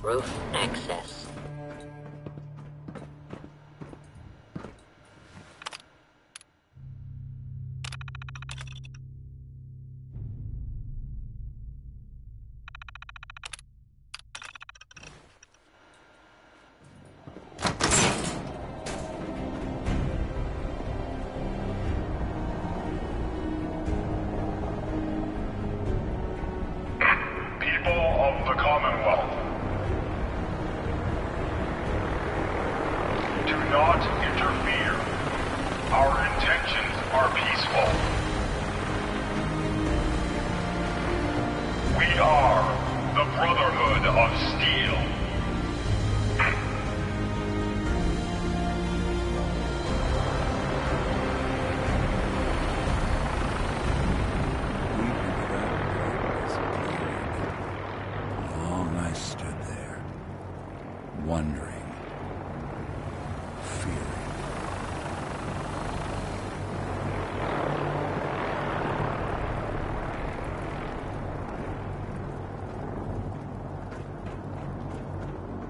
Roof access.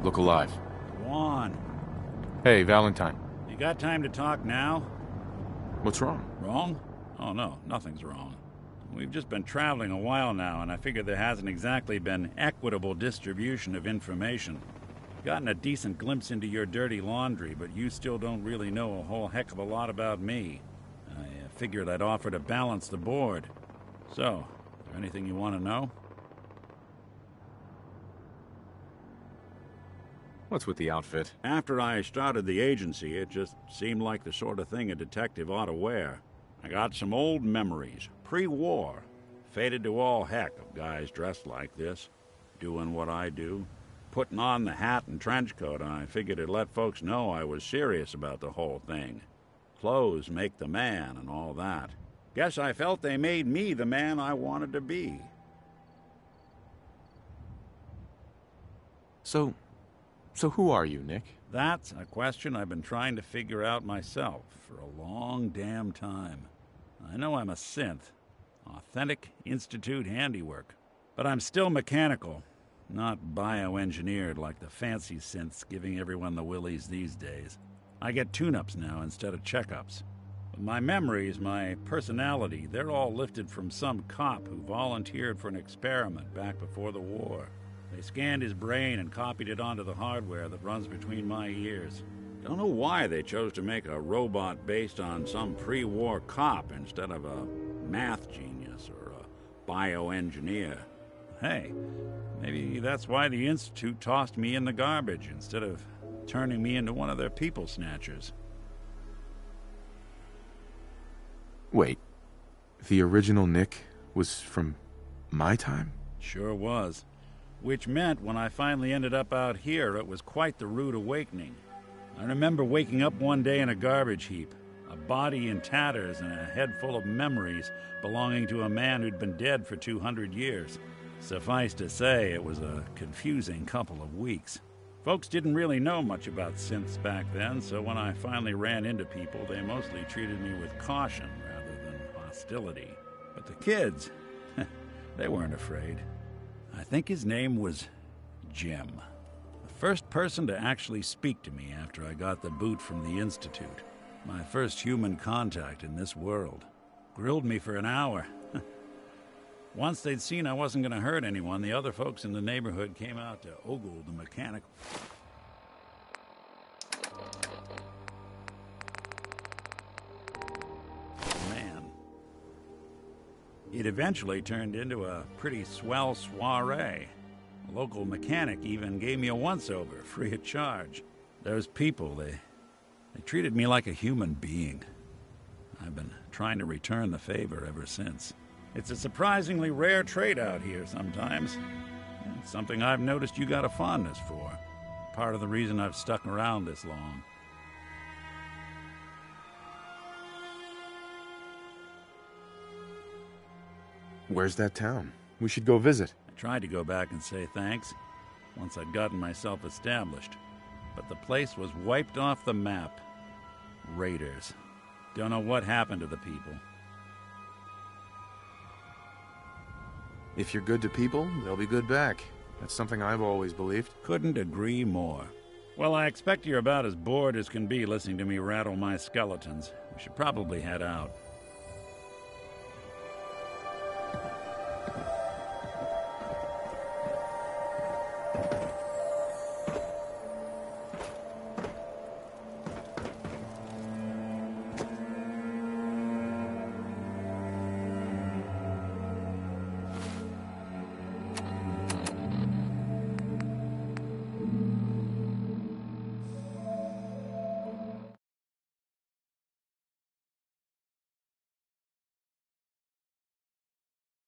Look alive. Go on. Hey, Valentine. You got time to talk now? What's wrong? Wrong? Oh, no, nothing's wrong. We've just been traveling a while now, and I figure there hasn't exactly been equitable distribution of information. Gotten a decent glimpse into your dirty laundry, but you still don't really know a whole heck of a lot about me. I figured I'd offer to balance the board. So, is there anything you want to know? What's with the outfit? After I started the agency, it just seemed like the sort of thing a detective ought to wear. I got some old memories, pre-war. Faded to all heck of guys dressed like this, doing what I do. Putting on the hat and trench coat, I figured it'd let folks know I was serious about the whole thing. Clothes make the man and all that. Guess I felt they made me the man I wanted to be. So who are you, Nick? That's a question I've been trying to figure out myself for a long damn time. I know I'm a synth. Authentic Institute handiwork. But I'm still mechanical. Not bioengineered like the fancy synths giving everyone the willies these days. I get tune-ups now instead of checkups. But my memories, my personality, they're all lifted from some cop who volunteered for an experiment back before the war. They scanned his brain and copied it onto the hardware that runs between my ears. Don't know why they chose to make a robot based on some pre-war cop instead of a math genius or a bioengineer. Hey, maybe that's why the Institute tossed me in the garbage instead of turning me into one of their people snatchers. Wait, the original Nick was from my time? Sure was. Which meant when I finally ended up out here, it was quite the rude awakening. I remember waking up one day in a garbage heap, a body in tatters and a head full of memories belonging to a man who'd been dead for 200 years. Suffice to say, it was a confusing couple of weeks. Folks didn't really know much about synths back then, so when I finally ran into people, they mostly treated me with caution rather than hostility. But the kids, they weren't afraid. I think his name was Jim. The first person to actually speak to me after I got the boot from the Institute. My first human contact in this world. Grilled me for an hour. Once they'd seen I wasn't going to hurt anyone, the other folks in the neighborhood came out to ogle the mechanical. Man. It eventually turned into a pretty swell soiree. A local mechanic even gave me a once-over, free of charge. Those people, they treated me like a human being. I've been trying to return the favor ever since. It's a surprisingly rare trait out here sometimes. It's something I've noticed you got a fondness for. Part of the reason I've stuck around this long. Where's that town? We should go visit. I tried to go back and say thanks, once I'd gotten myself established. But the place was wiped off the map. Raiders. Don't know what happened to the people. If you're good to people, they'll be good back. That's something I've always believed. Couldn't agree more. Well, I expect you're about as bored as can be listening to me rattle my skeletons. We should probably head out.